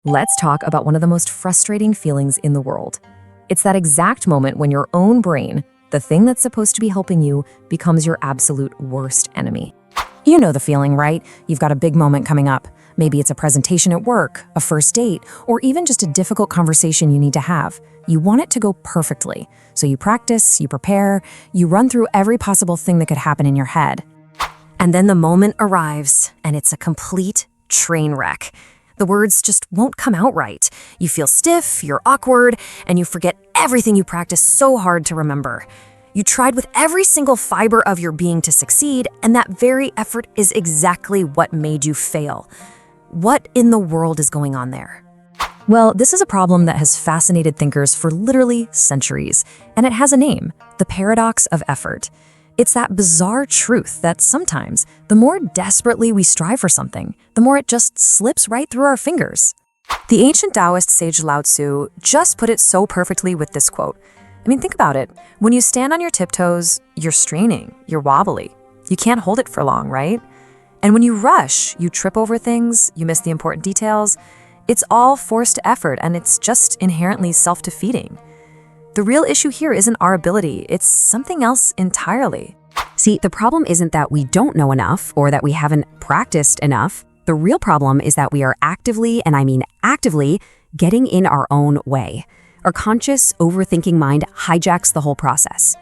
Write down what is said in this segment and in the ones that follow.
Let's talk about one of the most frustrating feelings in the world. It's that exact moment when your own brain, the thing that's supposed to be helping you, becomes your absolute worst enemy. You know the feeling, right? You've got a big moment coming up. Maybe it's a presentation at work, a first date, or even just a difficult conversation you need to have. You want it to go perfectly. So you practice, you prepare, you run through every possible thing that could happen in your head. And then the moment arrives, and it's a complete train wreck. The words just won't come out right. You feel stiff, you're awkward, and you forget everything you practiced so hard to remember. You tried with every single fiber of your being to succeed, and that very effort is exactly what made you fail. What in the world is going on there? Well, this is a problem that has fascinated thinkers for literally centuries, and it has a name: the paradox of effort. It's that bizarre truth that sometimes, the more desperately we strive for something, the more it just slips right through our fingers. The ancient Taoist sage Lao Tzu just put it so perfectly with this quote. I mean, think about it. When you stand on your tiptoes, you're straining, you're wobbly. You can't hold it for long, right? And when you rush, you trip over things, you miss the important details. It's all forced effort, and it's just inherently self-defeating. The real issue here isn't our ability, it's something else entirely. See, the problem isn't that we don't know enough or that we haven't practiced enough. The real problem is that we are actively, and I mean actively, getting in our own way. Our conscious, overthinking mind hijacks the whole process.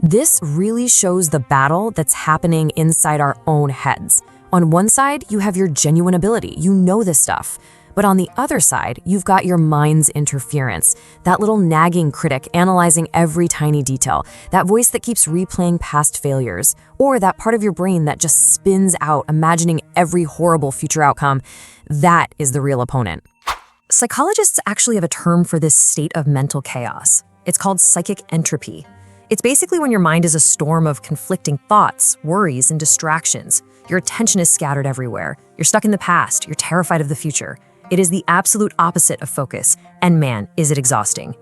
This really shows the battle that's happening inside our own heads. On one side, you have your genuine ability, you know this stuff. But on the other side, you've got your mind's interference, that little nagging critic analyzing every tiny detail, that voice that keeps replaying past failures, or that part of your brain that just spins out, imagining every horrible future outcome. That is the real opponent. Psychologists actually have a term for this state of mental chaos. It's called psychic entropy. It's basically when your mind is a storm of conflicting thoughts, worries, and distractions. Your attention is scattered everywhere. You're stuck in the past. You're terrified of the future. It is the absolute opposite of focus, and man, is it exhausting.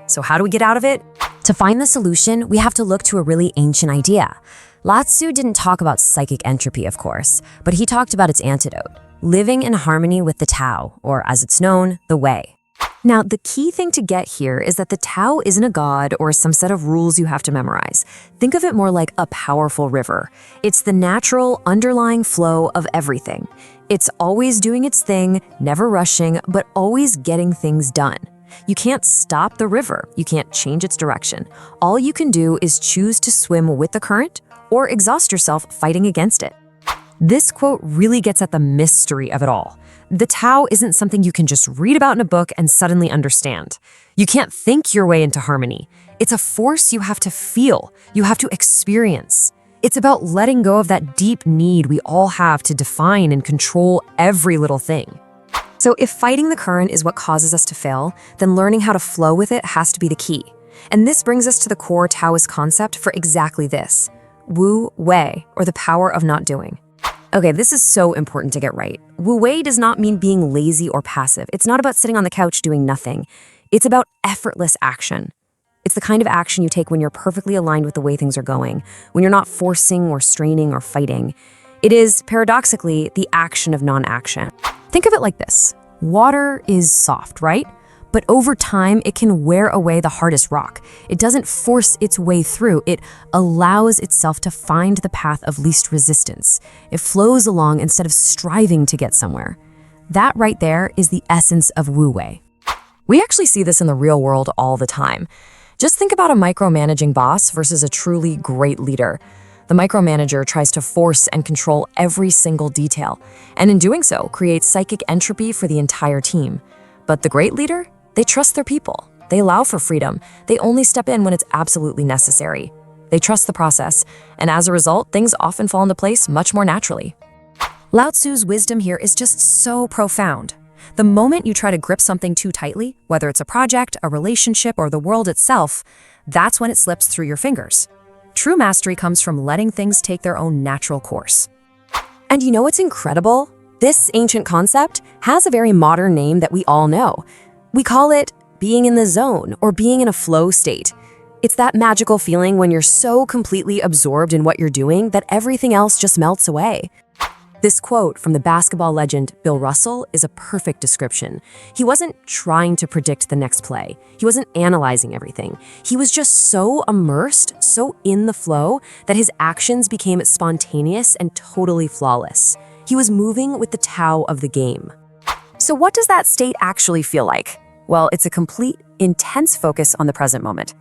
So how do we get out of it? To find the solution, we have to look to a really ancient idea. Lao Tzu didn't talk about psychic entropy, of course, but he talked about its antidote: living in harmony with the Tao, or as it's known, the Wei. Now, the key thing to get here is that the Tao isn't a god or some set of rules you have to memorize. Think of it more like a powerful river. It's the natural, underlying flow of everything. It's always doing its thing, never rushing, but always getting things done. You can't stop the river. You can't change its direction. All you can do is choose to swim with the current or exhaust yourself fighting against it. This quote really gets at the mystery of it all. The Tao isn't something you can just read about in a book and suddenly understand. You can't think your way into harmony. It's a force you have to feel, you have to experience. It's about letting go of that deep need we all have to define and control every little thing. So if fighting the current is what causes us to fail, then learning how to flow with it has to be the key. And this brings us to the core Taoist concept for exactly this: Wu Wei, or the power of not doing. Okay, this is so important to get right. Wu Wei does not mean being lazy or passive. It's not about sitting on the couch doing nothing. It's about effortless action. It's the kind of action you take when you're perfectly aligned with the way things are going, when you're not forcing or straining or fighting. It is, paradoxically, the action of non-action. Think of it like this. Water is soft, right? But over time, it can wear away the hardest rock. It doesn't force its way through. It allows itself to find the path of least resistance. It flows along instead of striving to get somewhere. That right there is the essence of Wu Wei. We actually see this in the real world all the time. Just think about a micromanaging boss versus a truly great leader. The micromanager tries to force and control every single detail, and in doing so, creates psychic entropy for the entire team. But the great leader? They trust their people. They allow for freedom. They only step in when it's absolutely necessary. They trust the process, and as a result, things often fall into place much more naturally. Lao Tzu's wisdom here is just so profound. The moment you try to grip something too tightly, whether it's a project, a relationship, or the world itself, that's when it slips through your fingers. True mastery comes from letting things take their own natural course. And you know what's incredible? This ancient concept has a very modern name that we all know. We call it being in the zone or being in a flow state. It's that magical feeling when you're so completely absorbed in what you're doing that everything else just melts away. This quote from the basketball legend Bill Russell is a perfect description. He wasn't trying to predict the next play. He wasn't analyzing everything. He was just so immersed, so in the flow, that his actions became spontaneous and totally flawless. He was moving with the Tao of the game. So what does that state actually feel like? Well, it's a complete, intense focus on the present moment.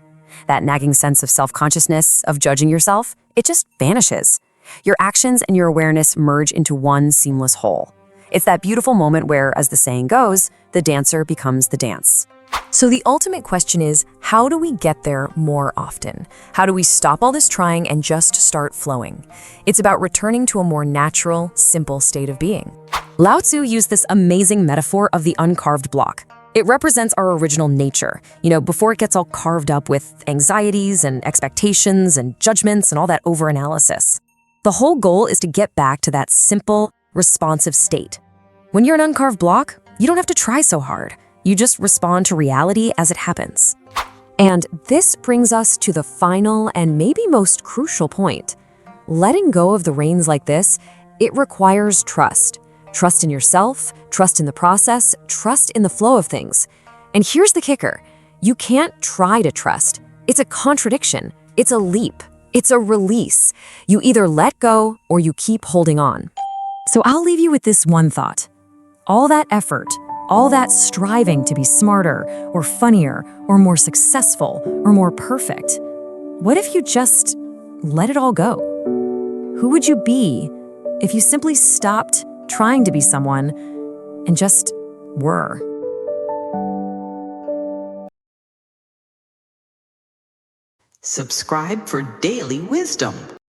That nagging sense of self-consciousness, of judging yourself, it just vanishes. Your actions and your awareness merge into one seamless whole. It's that beautiful moment where, as the saying goes, the dancer becomes the dance. So the ultimate question is, how do we get there more often? How do we stop all this trying and just start flowing? It's about returning to a more natural, simple state of being. Lao Tzu used this amazing metaphor of the uncarved block. It represents our original nature, before it gets all carved up with anxieties and expectations and judgments and all that overanalysis. The whole goal is to get back to that simple, responsive state. When you're an uncarved block, you don't have to try so hard. You just respond to reality as it happens. And this brings us to the final and maybe most crucial point. Letting go of the reins like this, it requires trust. Trust in yourself, trust in the process, trust in the flow of things. And here's the kicker. You can't try to trust. It's a contradiction. It's a leap. It's a release. You either let go or you keep holding on. So I'll leave you with this one thought. All that effort, all that striving to be smarter or funnier or more successful or more perfect, what if you just let it all go? Who would you be if you simply stopped trying to be someone and just were? Subscribe for daily wisdom.